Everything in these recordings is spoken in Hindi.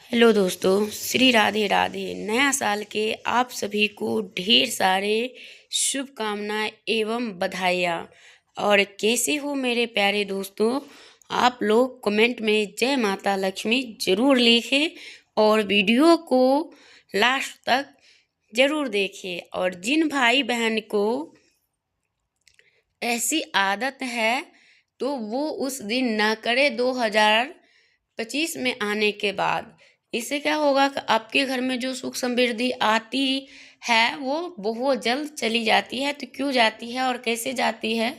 हेलो दोस्तों, श्री राधे राधे। नया साल के आप सभी को ढेर सारे शुभकामनाएं एवं बधाइयाँ। और कैसे हो मेरे प्यारे दोस्तों? आप लोग कमेंट में जय माता लक्ष्मी ज़रूर लिखें और वीडियो को लास्ट तक ज़रूर देखें। और जिन भाई बहन को ऐसी आदत है तो वो उस दिन ना करे 2025 में आने के बाद। इससे क्या होगा कि आपके घर में जो सुख समृद्धि आती है वो बहुत जल्द चली जाती है। तो क्यों जाती है और कैसे जाती है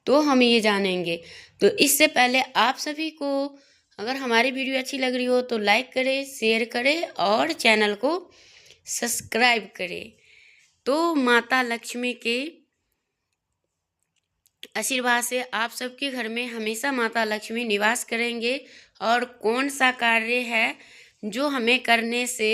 तो हम ये जानेंगे। तो इससे पहले आप सभी को अगर हमारी वीडियो अच्छी लग रही हो तो लाइक करें, शेयर करें और चैनल को सब्सक्राइब करें। तो माता लक्ष्मी के आशीर्वाद से आप सबके घर में हमेशा माता लक्ष्मी निवास करेंगे। और कौन सा कार्य है जो हमें करने से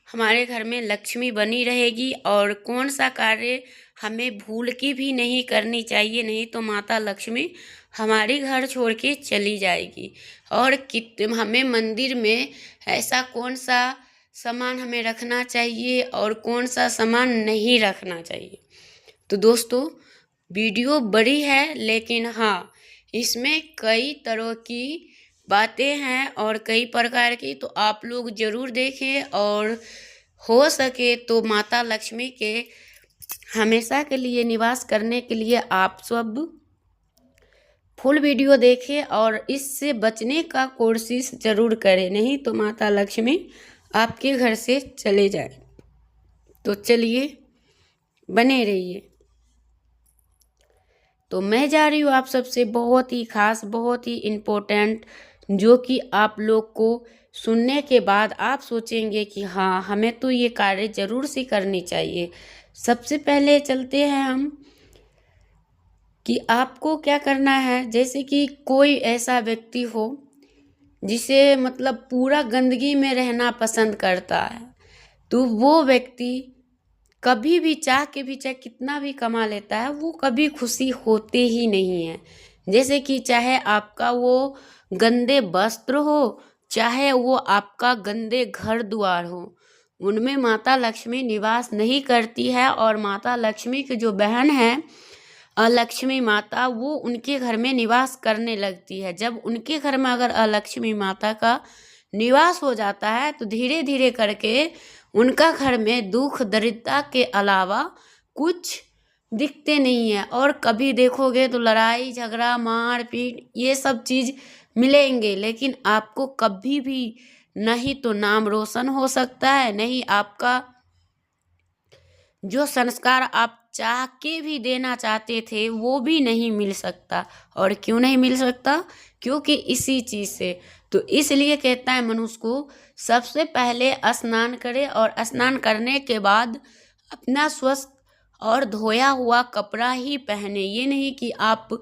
हमारे घर में लक्ष्मी बनी रहेगी और कौन सा कार्य हमें भूल की भी नहीं करनी चाहिए, नहीं तो माता लक्ष्मी हमारे घर छोड़ के चली जाएगी। और हमें मंदिर में ऐसा कौन सा सामान हमें रखना चाहिए और कौन सा सामान नहीं रखना चाहिए। तो दोस्तों, वीडियो बड़ी है लेकिन हाँ, इसमें कई तरह की बातें हैं और कई प्रकार की, तो आप लोग ज़रूर देखें। और हो सके तो माता लक्ष्मी के हमेशा के लिए निवास करने के लिए आप सब फुल वीडियो देखें और इससे बचने का कोशिश ज़रूर करें, नहीं तो माता लक्ष्मी आपके घर से चले जाए। तो चलिए, बने रहिए। तो मैं जा रही हूँ आप सबसे बहुत ही खास, बहुत ही इम्पोर्टेंट, जो कि आप लोग को सुनने के बाद आप सोचेंगे कि हाँ, हमें तो ये कार्य ज़रूर से करनी चाहिए। सबसे पहले चलते हैं हम कि आपको क्या करना है। जैसे कि कोई ऐसा व्यक्ति हो जिसे मतलब पूरा गंदगी में रहना पसंद करता है, तो वो व्यक्ति कभी भी चाह के भी चाहे कितना भी कमा लेता है, वो कभी खुशी होते ही नहीं है। जैसे कि चाहे आपका वो गंदे वस्त्र हो, चाहे वो आपका गंदे घर द्वार हो, उनमें माता लक्ष्मी निवास नहीं करती है। और माता लक्ष्मी की जो बहन है अलक्ष्मी माता, वो उनके घर में निवास करने लगती है। जब उनके घर में अगर अलक्ष्मी माता का निवास हो जाता है तो धीरे धीरे करके उनका घर में दुख दरिद्रता के अलावा कुछ दिखते नहीं है। और कभी देखोगे तो लड़ाई झगड़ा मार पीट ये सब चीज़ मिलेंगे, लेकिन आपको कभी भी नहीं तो नाम रोशन हो सकता है, नहीं आपका जो संस्कार आप चाह के भी देना चाहते थे वो भी नहीं मिल सकता। और क्यों नहीं मिल सकता? क्योंकि इसी चीज़ से। तो इसलिए कहता है मनुष्य को सबसे पहले स्नान करे और स्नान करने के बाद अपना स्वस्थ और धोया हुआ कपड़ा ही पहने। ये नहीं कि आप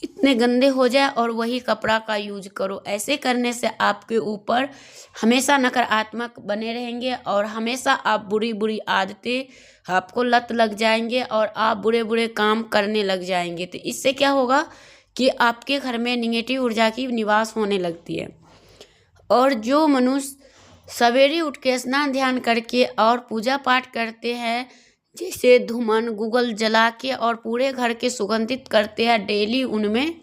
इतने गंदे हो जाए और वही कपड़ा का यूज करो। ऐसे करने से आपके ऊपर हमेशा नकारात्मक बने रहेंगे और हमेशा आप बुरी बुरी आदतें आपको लत लग जाएंगे और आप बुरे बुरे काम करने लग जाएंगे। तो इससे क्या होगा कि आपके घर में निगेटिव ऊर्जा की निवास होने लगती है। और जो मनुष्य सवेरे उठ के स्नान ध्यान करके और पूजा पाठ करते हैं, जैसे धूमन गूगल जला के और पूरे घर के सुगंधित करते हैं डेली उनमें,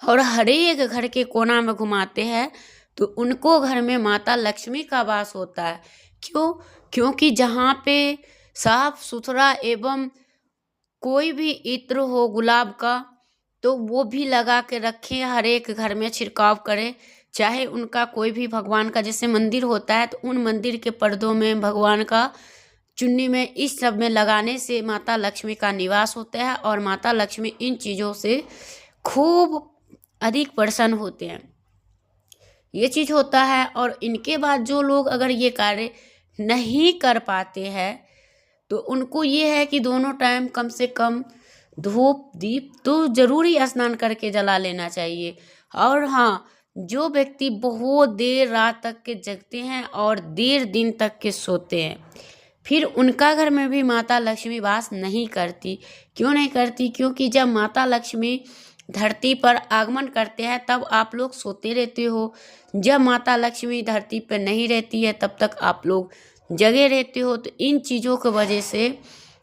और हर एक घर के कोना में घुमाते हैं, तो उनको घर में माता लक्ष्मी का वास होता है। क्यों? क्योंकि जहाँ पे साफ सुथरा एवं कोई भी इत्र हो गुलाब का, तो वो भी लगा के रखें, हर एक घर में छिड़काव करें। चाहे उनका कोई भी भगवान का जैसे मंदिर होता है तो उन मंदिर के पर्दों में भगवान का चुन्नी में इस सब में लगाने से माता लक्ष्मी का निवास होता है और माता लक्ष्मी इन चीज़ों से खूब अधिक प्रसन्न होते हैं। ये चीज़ होता है। और इनके बाद जो लोग अगर ये कार्य नहीं कर पाते हैं तो उनको ये है कि दोनों टाइम कम से कम धूप दीप तो ज़रूरी स्नान करके जला लेना चाहिए। और हाँ, जो व्यक्ति बहुत देर रात तक के जगते हैं और देर दिन तक के सोते हैं, फिर उनका घर में भी माता लक्ष्मी वास नहीं करती। क्यों नहीं करती? क्योंकि जब माता लक्ष्मी धरती पर आगमन करते हैं तब आप लोग सोते रहते हो। जब माता लक्ष्मी धरती पर नहीं रहती है तब तक आप लोग जगे रहते हो। तो इन चीज़ों की वजह से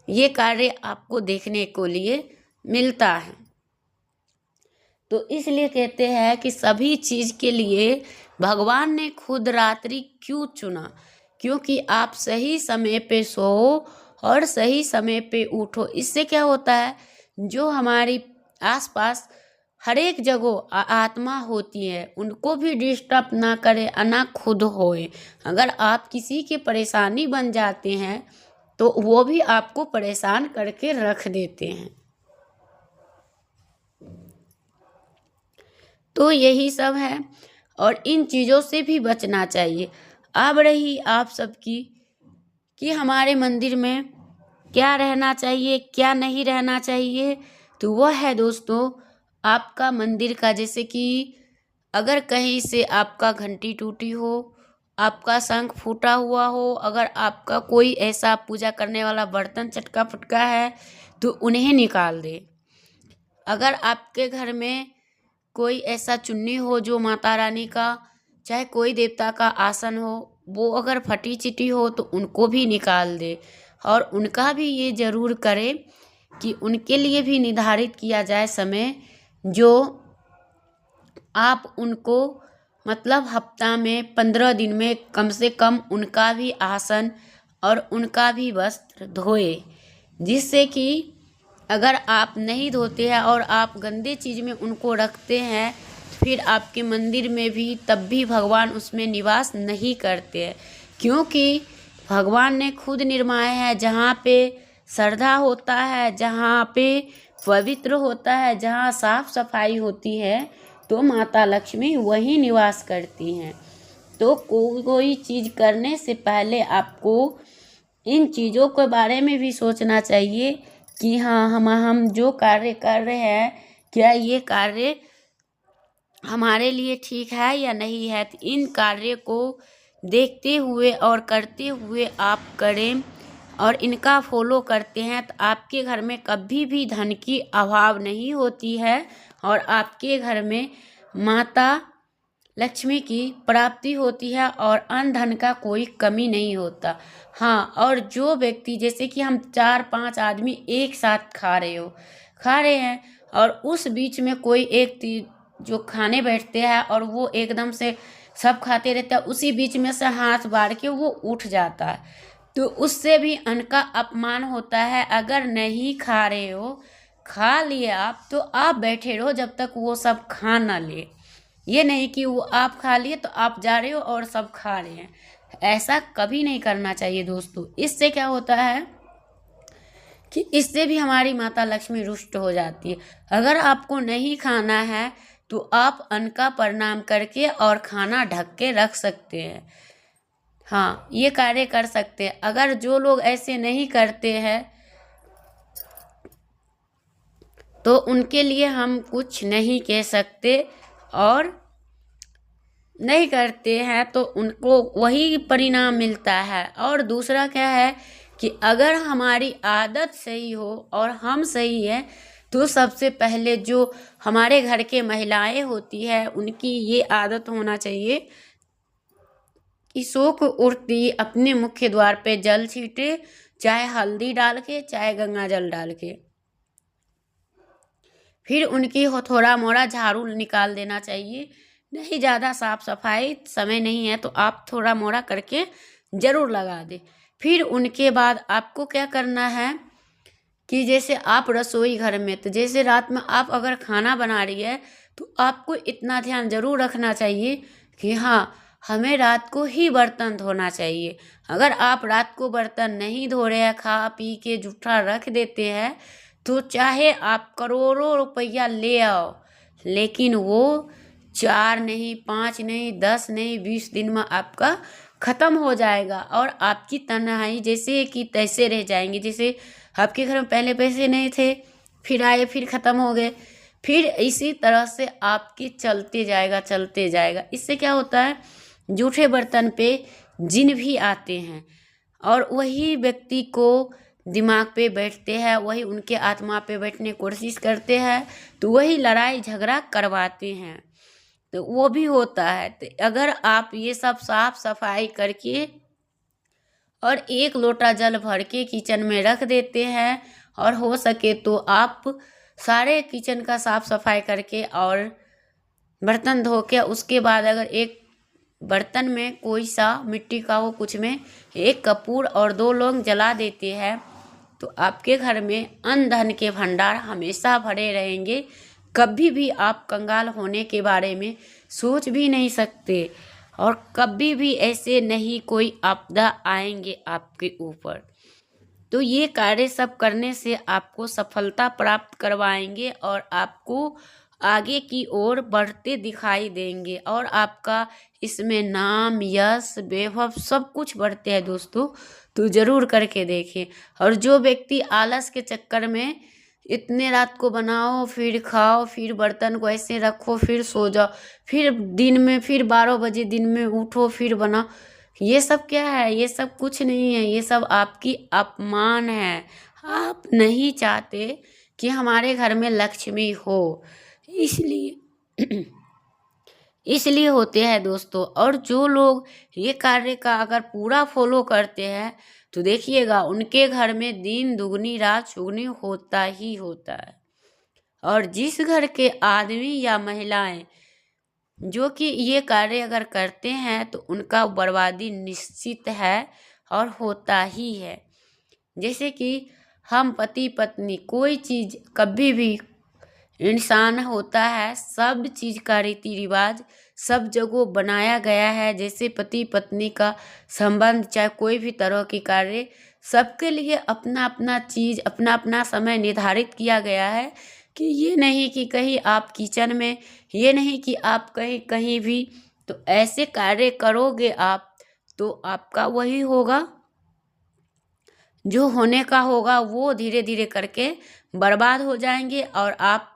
ये कार्य आपको देखने को लिए मिलता है। तो इसलिए कहते हैं कि सभी चीज़ के लिए भगवान ने खुद रात्रि क्यों चुना, क्योंकि आप सही समय पे सो और सही समय पे उठो। इससे क्या होता है, जो हमारी आसपास हर एक जगह आत्मा होती है उनको भी डिस्टर्ब ना करे और ना खुद होए। अगर आप किसी के परेशानी बन जाते हैं तो वो भी आपको परेशान करके रख देते हैं। तो यही सब है और इन चीज़ों से भी बचना चाहिए। अब रही आप सबकी कि हमारे मंदिर में क्या रहना चाहिए क्या नहीं रहना चाहिए, तो वह है दोस्तों आपका मंदिर का, जैसे कि अगर कहीं से आपका घंटी टूटी हो, आपका शंख फूटा हुआ हो, अगर आपका कोई ऐसा पूजा करने वाला बर्तन चटका फटका है तो उन्हें निकाल दे। अगर आपके घर में कोई ऐसा चुन्नी हो जो माता रानी का चाहे कोई देवता का आसन हो, वो अगर फटी चिटी हो तो उनको भी निकाल दे। और उनका भी ये ज़रूर करे कि उनके लिए भी निर्धारित किया जाए समय, जो आप उनको मतलब हफ्ता में 15 दिन में कम से कम उनका भी आसन और उनका भी वस्त्र धोए। जिससे कि अगर आप नहीं धोते हैं और आप गंदे चीज़ में उनको रखते हैं फिर आपके मंदिर में भी तब भी भगवान उसमें निवास नहीं करते हैं। क्योंकि भगवान ने खुद निर्माया है, जहाँ पे श्रद्धा होता है, जहाँ पे पवित्र होता है, जहाँ साफ सफाई होती है तो माता लक्ष्मी वहीं निवास करती हैं। तो कोई चीज़ करने से पहले आपको इन चीज़ों के बारे में भी सोचना चाहिए कि हाँ हम जो कार्य कर रहे हैं क्या ये कार्य हमारे लिए ठीक है या नहीं है। तो इन कार्य को देखते हुए और करते हुए आप करें और इनका फॉलो करते हैं तो आपके घर में कभी भी धन की अभाव नहीं होती है और आपके घर में माता लक्ष्मी की प्राप्ति होती है और अन्न धन का कोई कमी नहीं होता। हाँ, और जो व्यक्ति जैसे कि हम 4-5 आदमी एक साथ खा रहे हैं और उस बीच में कोई एक जो खाने बैठते हैं और वो एकदम से सब खाते रहते हैं, उसी बीच में से हाथ बाढ़ के वो उठ जाता है तो उससे भी अन्न का अपमान होता है। अगर नहीं खा रहे हो, खा लिए आप तो आप बैठे रहो जब तक वो सब खा ना ले। ये नहीं कि वो आप खा लिए तो आप जा रहे हो और सब खा रहे हैं, ऐसा कभी नहीं करना चाहिए दोस्तों। इससे क्या होता है कि इससे भी हमारी माता लक्ष्मी रुष्ट हो जाती है। अगर आपको नहीं खाना है तो आप अन्न का प्रणाम करके और खाना ढक के रख सकते हैं। हाँ, ये कार्य कर सकते हैं। अगर जो लोग ऐसे नहीं करते हैं तो उनके लिए हम कुछ नहीं कह सकते और नहीं करते हैं तो उनको वही परिणाम मिलता है। और दूसरा क्या है कि अगर हमारी आदत सही हो और हम सही हैं तो सबसे पहले जो हमारे घर के महिलाएं होती है उनकी ये आदत होना चाहिए कि सो को उठती अपने मुख्य द्वार पे जल छीटे, चाहे हल्दी डाल के चाहे गंगा जल डाल के। फिर उनकी थोड़ा मोड़ा झाड़ू निकाल देना चाहिए। नहीं ज़्यादा साफ सफाई समय नहीं है तो आप थोड़ा मोड़ा करके ज़रूर लगा दें। फिर उनके बाद आपको क्या करना है कि जैसे आप रसोई घर में, तो जैसे रात में आप अगर खाना बना रही है तो आपको इतना ध्यान ज़रूर रखना चाहिए कि हाँ हमें रात को ही बर्तन धोना चाहिए। अगर आप रात को बर्तन नहीं धो रहे हैं, खा पी के जूठा रख देते हैं, तो चाहे आप करोड़ों रुपया ले आओ लेकिन वो 4 नहीं 5 नहीं 10 नहीं 20 दिन में आपका ख़त्म हो जाएगा और आपकी तन्हाई जैसे कि तैसे रह जाएंगे। जैसे आपके घर में पहले पैसे नहीं थे, फिर आए, फिर ख़त्म हो गए, फिर इसी तरह से आपकी चलते जाएगा। इससे क्या होता है, जूठे बर्तन पे जिन भी आते हैं और वही व्यक्ति को दिमाग पे बैठते हैं, वही उनके आत्मा पे बैठने की कोशिश करते हैं, तो वही लड़ाई झगड़ा करवाते हैं, तो वो भी होता है। तो अगर आप ये सब साफ सफाई करके और 1 लोटा जल भर के किचन में रख देते हैं, और हो सके तो आप सारे किचन का साफ सफाई करके और बर्तन धो के उसके बाद अगर एक बर्तन में कोई सा मिट्टी का हो, कुछ में 1 कपूर और 2 लौंग जला देते हैं, तो आपके घर में अन्न धन के भंडार हमेशा भरे रहेंगे। कभी भी आप कंगाल होने के बारे में सोच भी नहीं सकते, और कभी भी ऐसे नहीं कोई आपदा आएंगे आपके ऊपर। तो ये कार्य सब करने से आपको सफलता प्राप्त करवाएंगे और आपको आगे की ओर बढ़ते दिखाई देंगे, और आपका इसमें नाम, यश, वैभव सब कुछ बढ़ते हैं दोस्तों। तो ज़रूर करके देखें। और जो व्यक्ति आलस के चक्कर में इतने रात को बनाओ, फिर खाओ, फिर बर्तन को ऐसे रखो, फिर सो जाओ, फिर दिन में फिर 12 बजे दिन में उठो, फिर बनाओ, ये सब क्या है? ये सब कुछ नहीं है, ये सब आपकी अपमान है। आप नहीं चाहते कि हमारे घर में लक्ष्मी हो, इसलिए इसलिए होते हैं दोस्तों। और जो लोग ये कार्य का अगर पूरा फॉलो करते हैं, तो देखिएगा उनके घर में दिन दुगनी रात चौगुनी होता ही होता है। और जिस घर के आदमी या महिलाएं जो कि ये कार्य अगर करते हैं, तो उनका बर्बादी निश्चित है और होता ही है। जैसे कि हम पति पत्नी, कोई चीज़ कभी भी इंसान होता है, सब चीज़ का रीति रिवाज सब जगह बनाया गया है। जैसे पति पत्नी का संबंध, चाहे कोई भी तरह की कार्य, सबके लिए अपना अपना चीज़, अपना अपना समय निर्धारित किया गया है। कि ये नहीं कि कहीं आप किचन में, ये नहीं कि आप कहीं कहीं भी, तो ऐसे कार्य करोगे आप, तो आपका वही होगा, जो होने का होगा वो धीरे धीरे करके बर्बाद हो जाएंगे और आप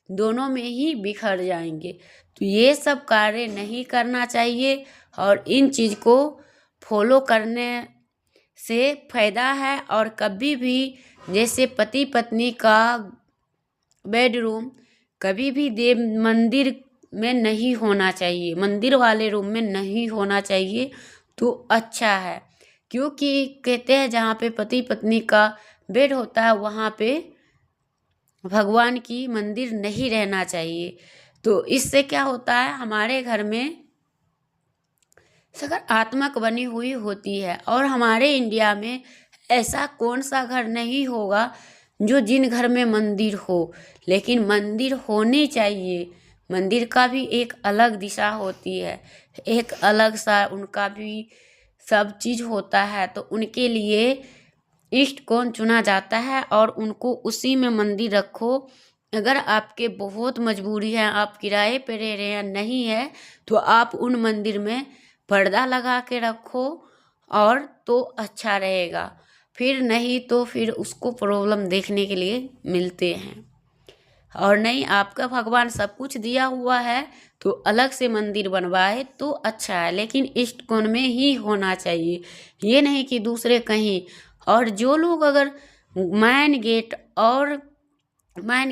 दोनों में ही बिखर जाएंगे। तो ये सब कार्य नहीं करना चाहिए, और इन चीज़ को फॉलो करने से फायदा है। और कभी भी जैसे पति पत्नी का बेडरूम कभी भी देव मंदिर में नहीं होना चाहिए, मंदिर वाले रूम में नहीं होना चाहिए, तो अच्छा है। क्योंकि कहते हैं जहाँ पे पति पत्नी का बेड होता है, वहाँ पे भगवान की मंदिर नहीं रहना चाहिए। तो इससे क्या होता है, हमारे घर में सकारात्मक बनी हुई होती है। और हमारे इंडिया में ऐसा कौन सा घर नहीं होगा जो जिन घर में मंदिर हो, लेकिन मंदिर होनी चाहिए। मंदिर का भी एक अलग दिशा होती है, एक अलग सा उनका भी सब चीज़ होता है। तो उनके लिए इष्ट कौन चुना जाता है, और उनको उसी में मंदिर रखो। अगर आपके बहुत मजबूरी है, आप किराए पे रह रहे हैं, नहीं है, तो आप उन मंदिर में पर्दा लगा के रखो, और तो अच्छा रहेगा। फिर नहीं तो फिर उसको प्रॉब्लम देखने के लिए मिलते हैं। और नहीं, आपका भगवान सब कुछ दिया हुआ है, तो अलग से मंदिर बनवाए तो अच्छा है, लेकिन इष्ट कोण में ही होना चाहिए, ये नहीं कि दूसरे कहीं। और जो लोग अगर मैन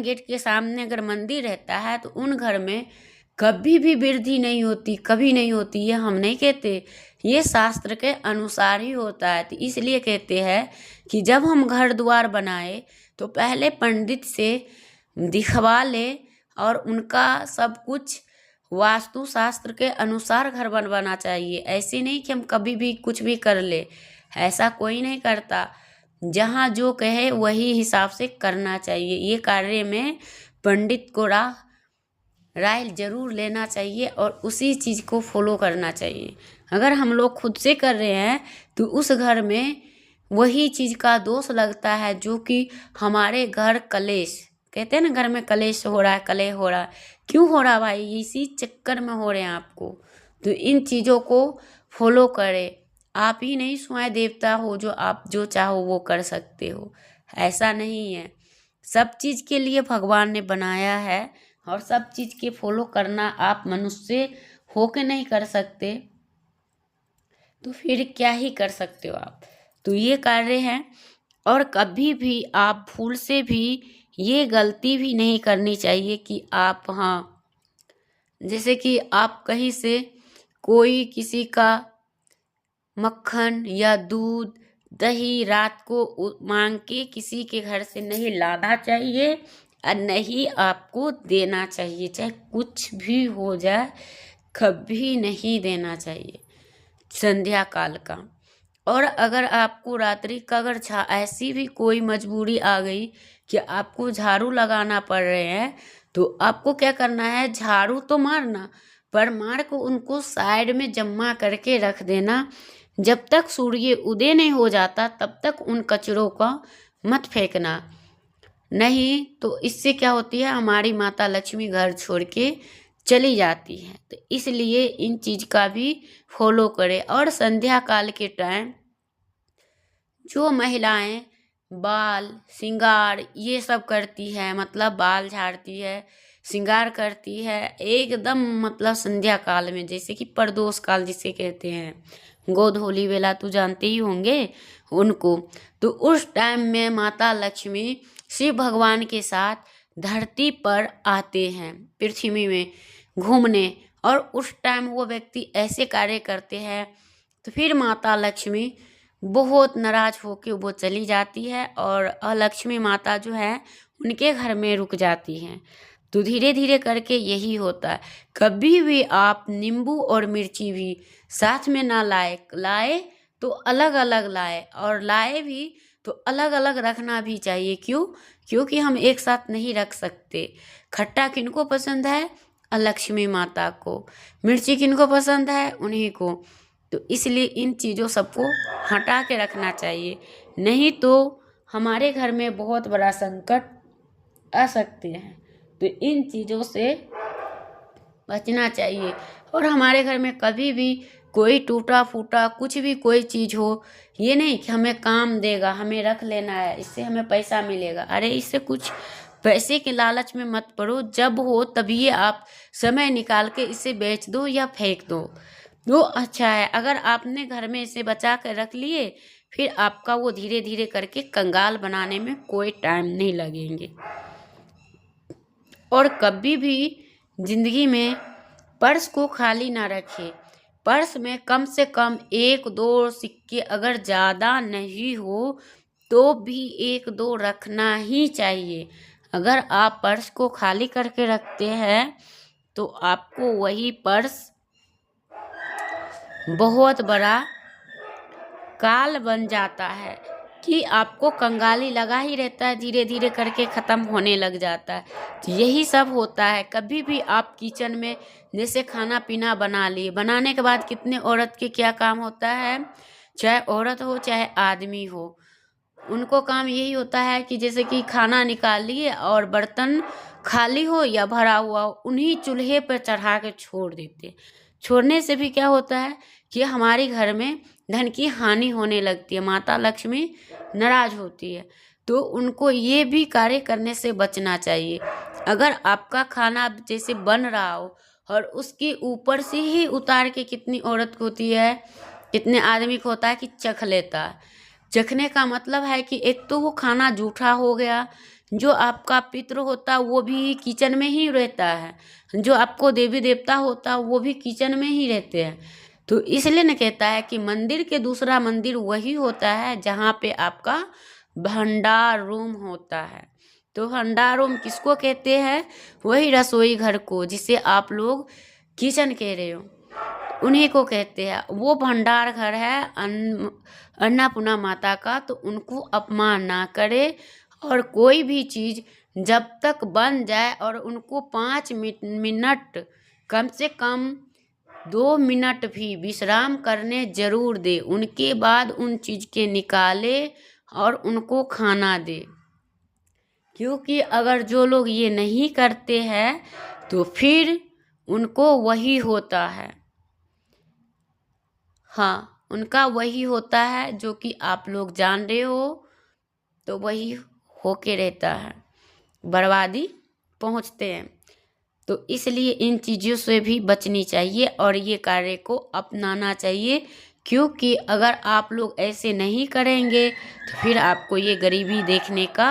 गेट के सामने अगर मंदिर रहता है, तो उन घर में कभी भी वृद्धि नहीं होती, कभी नहीं होती। ये हम नहीं कहते, ये शास्त्र के अनुसार ही होता है। तो इसलिए कहते हैं कि जब हम घर द्वार बनाए, तो पहले पंडित से दिखवा ले, और उनका सब कुछ वास्तु शास्त्र के अनुसार घर बनवाना चाहिए। ऐसे नहीं कि हम कभी भी कुछ भी कर ले, ऐसा कोई नहीं करता। जहाँ जो कहे वही हिसाब से करना चाहिए। ये कार्य में पंडित को राय जरूर लेना चाहिए, और उसी चीज़ को फॉलो करना चाहिए। अगर हम लोग खुद से कर रहे हैं, तो उस घर में वही चीज़ का दोष लगता है, जो कि हमारे घर कलेश, कहते हैं ना, घर में कलेश हो रहा है, कलह हो रहा है। क्यों हो रहा भाई? इसी चक्कर में हो रहे हैं आपको। तो इन चीज़ों को फॉलो करें। आप ही नहीं स्वयं देवता हो, जो आप जो चाहो वो कर सकते हो, ऐसा नहीं है। सब चीज़ के लिए भगवान ने बनाया है, और सब चीज़ के फॉलो करना आप मनुष्य हो के नहीं कर सकते, तो फिर क्या ही कर सकते हो आप। तो ये कार्य है। और कभी भी आप भूल से भी ये गलती भी नहीं करनी चाहिए कि आप, हाँ, जैसे कि आप कहीं से कोई किसी का मक्खन या दूध दही रात को मांग के किसी के घर से नहीं लाना चाहिए और नहीं आपको देना चाहिए, चाहे कुछ भी हो जाए, कभी नहीं देना चाहिए संध्या काल का। और अगर आपको रात्रि का अगर ऐसी भी कोई मजबूरी आ गई कि आपको झाड़ू लगाना पड़ रहे हैं, तो आपको क्या करना है, झाड़ू तो मारना, पर मार को उनको साइड में जमा करके रख देना। जब तक सूर्य उदय नहीं हो जाता तब तक उन कचरों का मत फेंकना, नहीं तो इससे क्या होती है, हमारी माता लक्ष्मी घर छोड़ के चली जाती है। तो इसलिए इन चीज़ का भी फॉलो करें। और संध्या काल के टाइम जो महिलाएं बाल श्रृंगार ये सब करती है, मतलब बाल झाड़ती है, श्रृंगार करती है एकदम, मतलब संध्या काल में, जैसे कि प्रदोष काल जिसे कहते हैं, गोधूली वेला तो जानते ही होंगे उनको। तो उस टाइम में माता लक्ष्मी शिव भगवान के साथ धरती पर आते हैं, पृथ्वी में घूमने, और उस टाइम वो व्यक्ति ऐसे कार्य करते हैं तो फिर माता लक्ष्मी बहुत नाराज होकर वो चली जाती है और अलक्ष्मी माता जो है उनके घर में रुक जाती हैं। तो धीरे धीरे करके यही होता है। कभी भी आप नींबू और मिर्ची भी साथ में ना लाए तो अलग अलग लाए, और लाए भी तो अलग अलग रखना भी चाहिए। क्यों? क्योंकि हम एक साथ नहीं रख सकते। खट्टा किनको पसंद है? लक्ष्मी माता को। मिर्ची किनको पसंद है? उन्हीं को। तो इसलिए इन चीज़ों सबको हटा के रखना चाहिए, नहीं तो हमारे घर में बहुत बड़ा संकट आ सकते हैं। तो इन चीज़ों से बचना चाहिए। और हमारे घर में कभी भी कोई टूटा फूटा कुछ भी कोई चीज़ हो, ये नहीं कि हमें काम देगा, हमें रख लेना है, इससे हमें पैसा मिलेगा। अरे इससे कुछ पैसे के लालच में मत पड़ो, जब हो तभी आप समय निकाल के इसे बेच दो या फेंक दो, वो अच्छा है। अगर आपने घर में इसे बचा कर रख लिए, फिर आपका वो धीरे धीरे करके कंगाल बनाने में कोई टाइम नहीं लगेंगे। और कभी भी जिंदगी में पर्स को खाली ना रखें। पर्स में कम से कम 1-2 सिक्के, अगर ज़्यादा नहीं हो तो भी 1-2 रखना ही चाहिए। अगर आप पर्स को खाली करके रखते हैं तो आपको वही पर्स बहुत बड़ा काल बन जाता है कि आपको कंगाली लगा ही रहता है, धीरे धीरे करके ख़त्म होने लग जाता है। तो यही सब होता है। कभी भी आप किचन में जैसे खाना पीना बना लिए, बनाने के बाद कितने औरत के क्या काम होता है, चाहे औरत हो चाहे आदमी हो, उनको काम यही होता है कि जैसे कि खाना निकाल लिए और बर्तन खाली हो या भरा हुआ हो, उन्हीं चूल्हे पर चढ़ा के छोड़ देते। छोड़ने से भी क्या होता है कि हमारे घर में धन की हानि होने लगती है, माता लक्ष्मी नाराज होती है। तो उनको ये भी कार्य करने से बचना चाहिए। अगर आपका खाना जैसे बन रहा हो और उसके ऊपर से ही उतार के, कितनी औरत को होती है, कितने आदमी को होता है कि चख लेता है। चखने का मतलब है कि एक तो वो खाना जूठा हो गया, जो आपका पितृ होता है वो भी किचन में ही रहता है, जो आपको देवी देवता होता है वो भी किचन में ही रहते हैं। तो इसलिए न कहता है कि मंदिर के दूसरा मंदिर वही होता है जहाँ पे आपका भंडार रूम होता है। तो भंडार रूम किसको कहते हैं? वही रसोई घर को, जिसे आप लोग किचन कह रहे हो, उन्हीं को कहते हैं। वो भंडार घर है अन्नपूर्णा माता का। तो उनको अपमान ना करे, और कोई भी चीज़ जब तक बन जाए और उनको 5 मिनट, कम से कम 2 मिनट भी विश्राम करने जरूर दे, उनके बाद उन चीज़ के निकाले और उनको खाना दे। क्योंकि अगर जो लोग ये नहीं करते हैं तो फिर उनको वही होता है, हाँ, उनका वही होता है जो कि आप लोग जान रहे हो। तो वही होके रहता है, बर्बादी पहुंचते हैं। तो इसलिए इन चीज़ों से भी बचनी चाहिए और ये कार्य को अपनाना चाहिए, क्योंकि अगर आप लोग ऐसे नहीं करेंगे तो फिर आपको ये गरीबी देखने का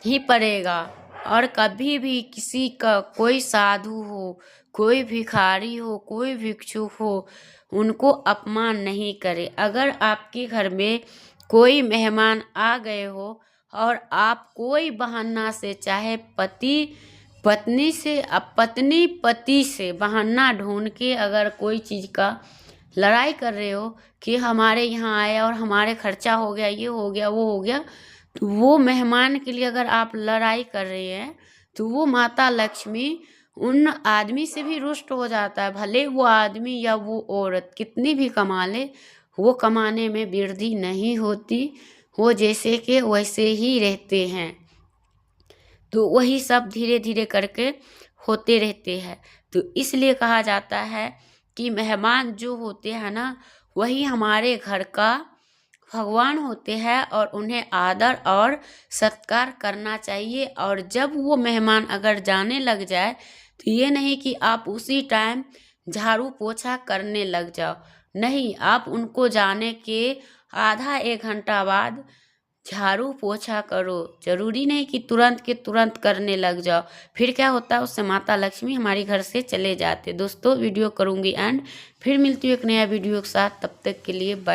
ही पड़ेगा। और कभी भी किसी का कोई साधु हो, कोई भिखारी हो, कोई भिक्षुक हो, उनको अपमान नहीं करे। अगर आपके घर में कोई मेहमान आ गए हो और आप कोई बहाना से, चाहे पति पत्नी से, पत्नी पति से बहाना ढूंढ के अगर कोई चीज़ का लड़ाई कर रहे हो कि हमारे यहाँ आया और हमारे खर्चा हो गया, ये हो गया, वो हो गया, तो वो मेहमान के लिए अगर आप लड़ाई कर रहे हैं तो वो माता लक्ष्मी उन आदमी से भी रुष्ट हो जाता है। भले वो आदमी या वो औरत कितनी भी कमा ले, वो कमाने में वृद्धि नहीं होती, वो जैसे के वैसे ही रहते हैं। तो वही सब धीरे धीरे करके होते रहते हैं। तो इसलिए कहा जाता है कि मेहमान जो होते हैं ना, वही हमारे घर का भगवान होते हैं और उन्हें आदर और सत्कार करना चाहिए। और जब वो मेहमान अगर जाने लग जाए तो ये नहीं कि आप उसी टाइम झाड़ू पोछा करने लग जाओ, नहीं, आप उनको जाने के आधा एक घंटा बाद झाड़ू पोछा करो। जरूरी नहीं कि तुरंत के तुरंत करने लग जाओ, फिर क्या होता है, उससे माता लक्ष्मी हमारे घर से चले जाते। दोस्तों वीडियो करूँगी एंड फिर मिलती हूँ एक नया वीडियो के साथ, तब तक के लिए बाय।